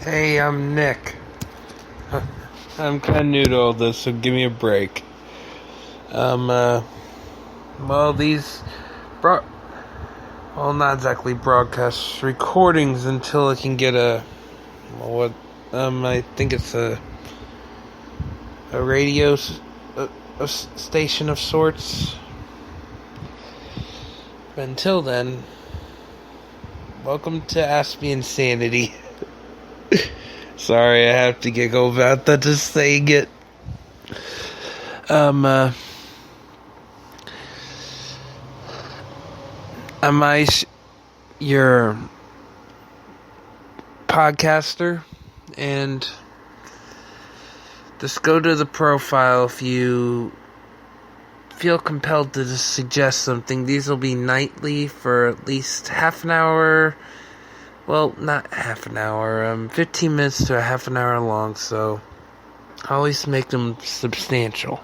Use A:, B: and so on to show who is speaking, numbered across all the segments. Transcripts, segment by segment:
A: Hey, I'm Nick. I'm kind of new to all this, so give me a break. These not exactly broadcasts, recordings until I can get I think it's a radio a station of sorts. But until then, welcome to Aspie Insanity. Sorry, I have to giggle about that, just saying it. Am I your podcaster? And just go to the profile if you feel compelled to just suggest something. These will be nightly for at least half an hour. Well, not half an hour, 15 minutes to a half an hour long, so I always make them substantial.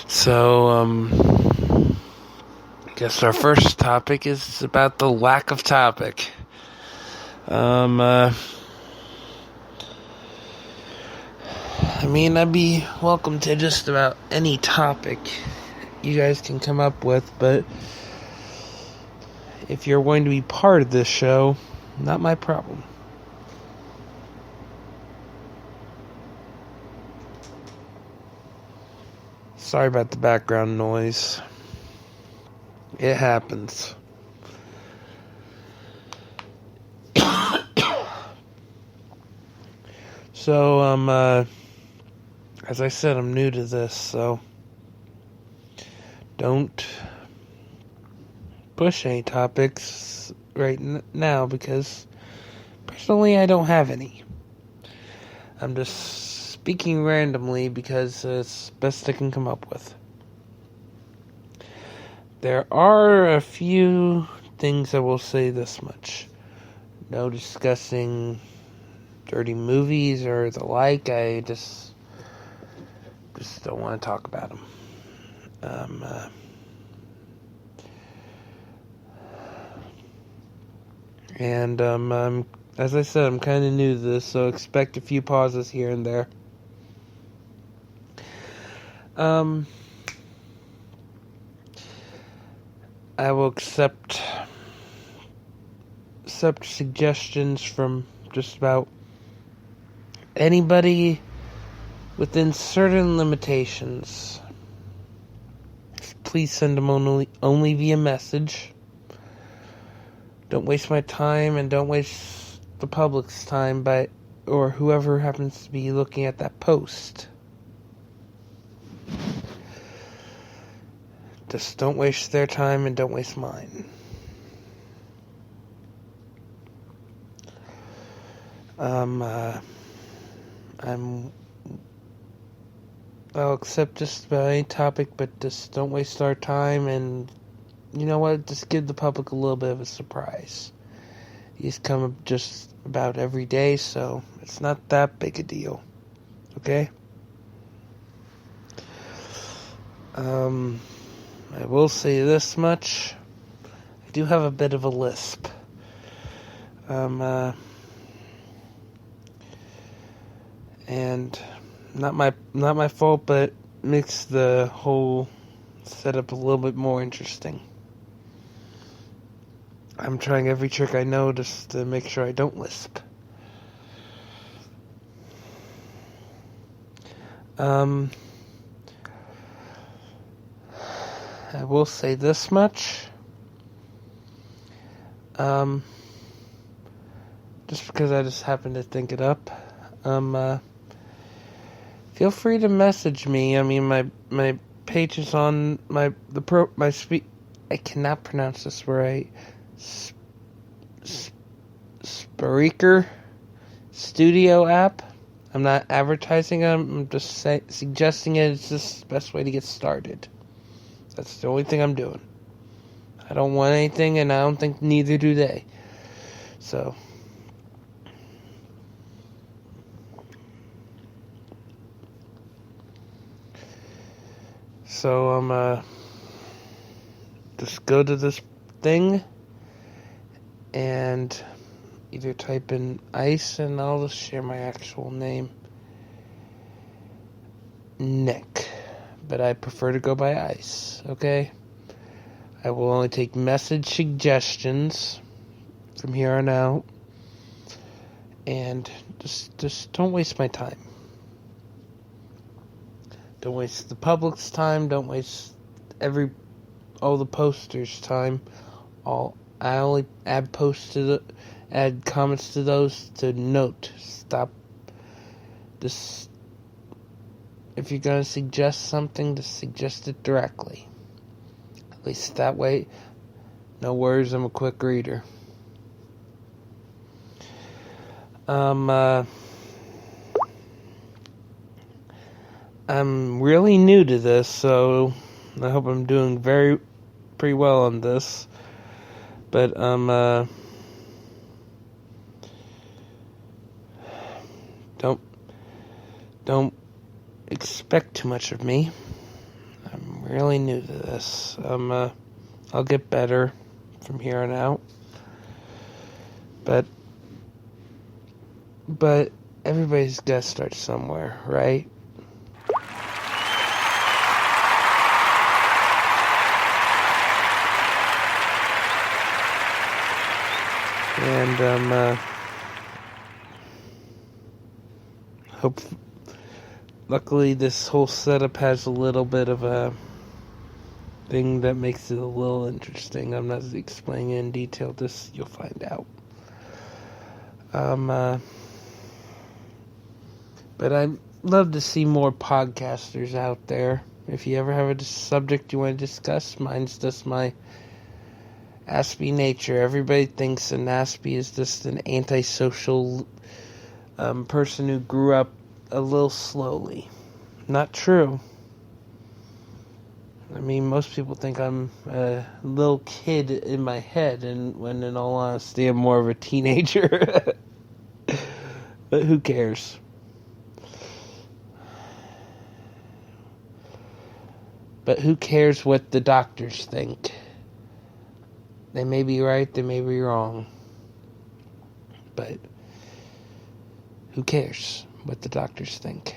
A: So, I guess our first topic is about the lack of topic. I'd be welcome to just about any topic you guys can come up with, but if you're going to be part of this show, not my problem. Sorry about the background noise. It happens. So, as I said, I'm new to this, so don't push any topics right now because personally I don't have any. I'm just speaking randomly because it's best I can come up with. There are a few things I will say this much. No discussing dirty movies or the like. I just don't want to talk about them. As I said, I'm kind of new to this, so expect a few pauses here and there. I will accept suggestions from just about anybody within certain limitations. Please send them only via message. Don't waste my time and don't waste the public's time or whoever happens to be looking at that post. Just don't waste their time and don't waste mine. I'll accept just about any topic, but just don't waste our time, and you know what, just give the public a little bit of a surprise. These come up just about every day, so it's not that big a deal. Okay? I will say this much. I do have a bit of a lisp. And not my fault, but makes the whole setup a little bit more interesting. I'm trying every trick I know just to make sure I don't lisp. I will say this much. Just because I just happened to think it up. Feel free to message me. My page is on I cannot pronounce this right. Spreaker Studio app. I'm not advertising. I'm just suggesting it. It's just the best way to get started. That's the only thing I'm doing. I don't want anything, and I don't think neither do they. So just go to this thing and either type in Ice and I'll just share my actual name. Nick. But I prefer to go by Ice, okay? I will only take message suggestions from here on out. And just don't waste my time. Don't waste the public's time. Don't waste all the posters' time. I only add comments to those to note. Stop. If you're gonna suggest something, just suggest it directly. At least that way, no worries. I'm a quick reader. I'm really new to this, so I hope I'm doing pretty well on this. But don't expect too much of me. I'm really new to this. I'll get better from here on out. But everybody's got to start somewhere, right? And luckily this whole setup has a little bit of a thing that makes it a little interesting. I'm not explaining it in detail. You'll find out. But I'd love to see more podcasters out there. If you ever have a subject you want to discuss, mine's just my Aspie nature. Everybody thinks an Aspie is just an antisocial person who grew up a little slowly. Not true. I mean, most people think I'm a little kid in my head, and when in all honesty, I'm more of a teenager. But who cares? But who cares what the doctors think? They may be right, they may be wrong. But who cares what the doctors think?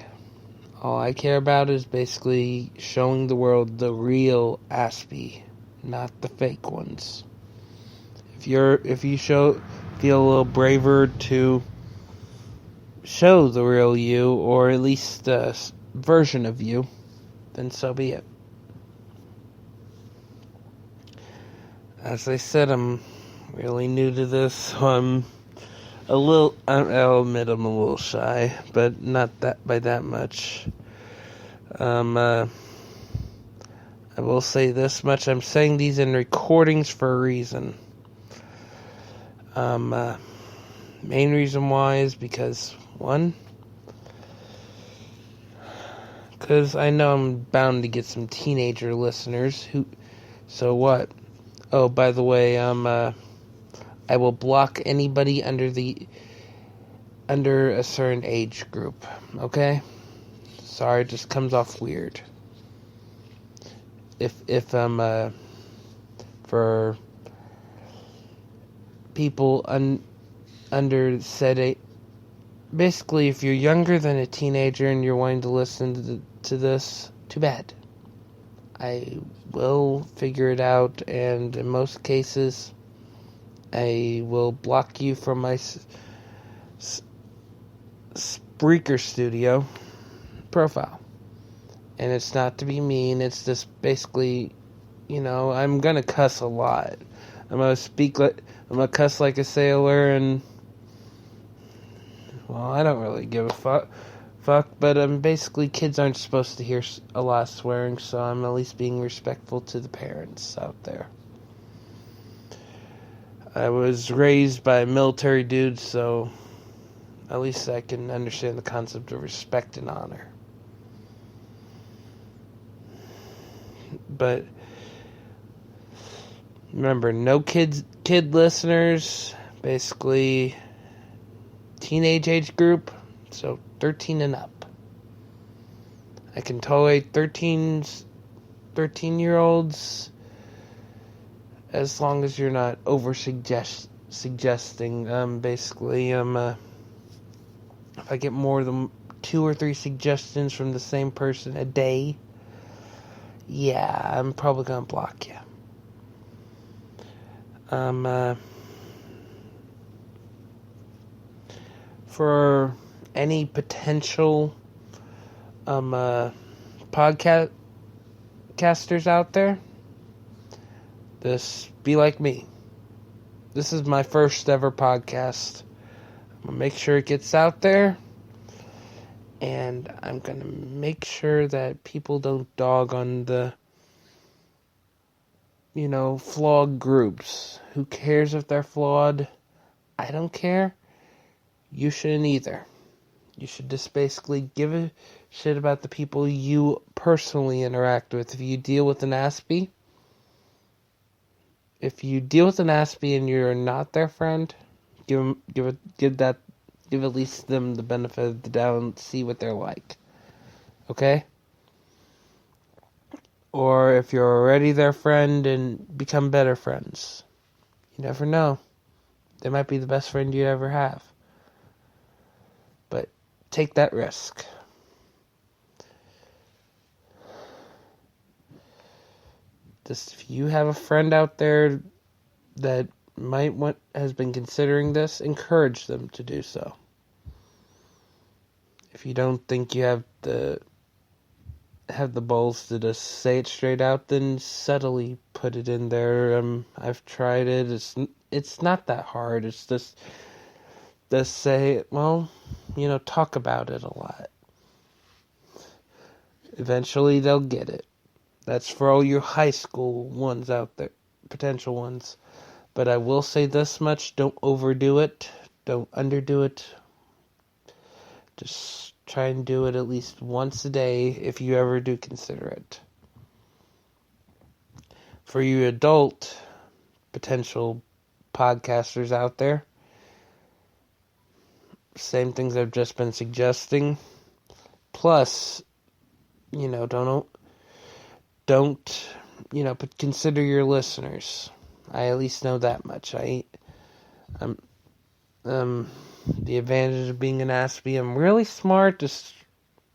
A: All I care about is basically showing the world the real Aspie, not the fake ones. If you feel a little braver to show the real you, or at least a version of you, then so be it. As I said, I'm really new to this, so I'll admit I'm a little shy, but not that by that much. I will say this much: I'm saying these in recordings for a reason. Main reason why is because I know I'm bound to get some teenager listeners so what? Oh, by the way, I will block anybody under a certain age group. Okay? Sorry, it just comes off weird. If I'm for people under said age, basically, if you're younger than a teenager and you're wanting to listen to this, too bad. I will figure it out, and in most cases, I will block you from my Spreaker studio profile. And it's not to be mean, it's just basically, I'm gonna cuss a lot. I'm gonna cuss like a sailor, and well, I don't really give a fuck, but basically kids aren't supposed to hear a lot of swearing, so I'm at least being respectful to the parents out there. I was raised by a military dude, so at least I can understand the concept of respect and honor. But remember, no kid listeners, basically teenage age group, so 13 and up. I can tolerate 13-year-olds as long as you're not over suggesting suggesting. Basically, if I get more than 2 or 3 suggestions from the same person a day, yeah, I'm probably gonna block you. For any potential podcasters out there, just be like me. This is my first ever podcast. I'm gonna make sure it gets out there, and I'm gonna make sure that people don't dog on the flawed groups. Who cares if they're flawed? I don't care. You shouldn't either. You should just basically give a shit about the people you personally interact with. If you deal with an Aspie, and you're not their friend, give at least them the benefit of the doubt and see what they're like. Okay? Or if you're already their friend, and become better friends. You never know. They might be the best friend you ever have. But take that risk. Just if you have a friend out there that has been considering this, encourage them to do so. If you don't think you have the balls to just say it straight out, then subtly put it in there. I've tried it. It's not that hard. It's just say, well, talk about it a lot. Eventually they'll get it. That's for all your high school ones out there, potential ones. But I will say this much: don't overdo it. Don't underdo it. Just try and do it at least once a day if you ever do consider it. For you adult potential podcasters out there, same things I've just been suggesting. Plus, don't but consider your listeners. I at least know that much. The advantage of being an Aspie, I'm really smart, just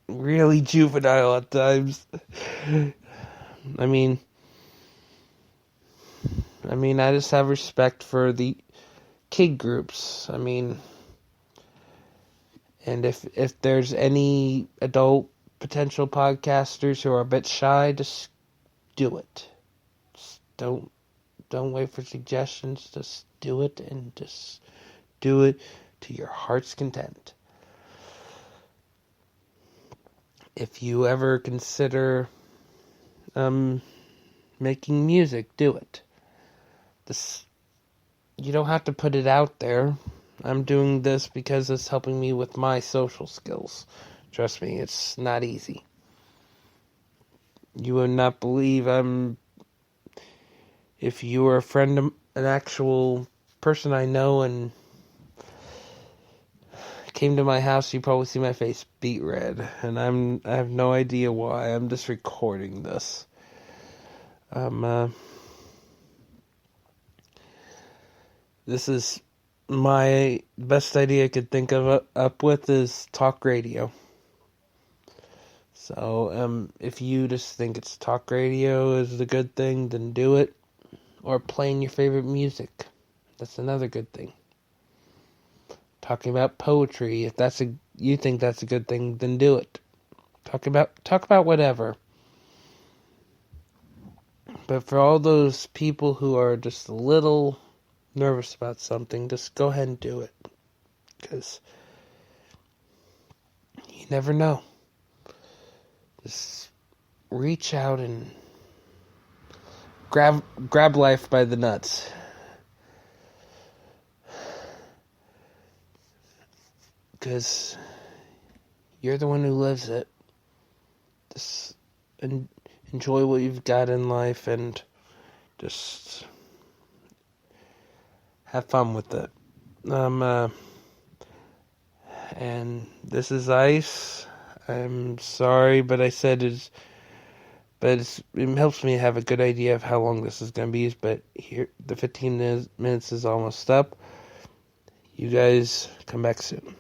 A: really juvenile at times. I mean, I just have respect for the kid groups. And if there's any adult potential podcasters who are a bit shy, just do it. Just don't wait for suggestions. Just do it, and just do it to your heart's content. If you ever consider making music, do it. You don't have to put it out there. I'm doing this because it's helping me with my social skills. Trust me, it's not easy. You would not believe if you were a friend of an actual person I know and came to my house, you probably see my face beet red, and I have no idea why. I'm just recording this. This is my best idea I could think of up with is talk radio. So, if you just think it's talk radio is the good thing, then do it. Or playing your favorite music. That's another good thing. Talking about poetry, if you think that's a good thing, then do it. Talk about whatever. But for all those people who are just a little nervous about something, just go ahead and do it. Because you never know. Just reach out and grab life by the nuts. Because you're the one who lives it. Just enjoy what you've got in life and just have fun with it. And this is Ice. I'm sorry, but I said it helps me have a good idea of how long this is going to be. But here, the 15 minutes is almost up. You guys come back soon.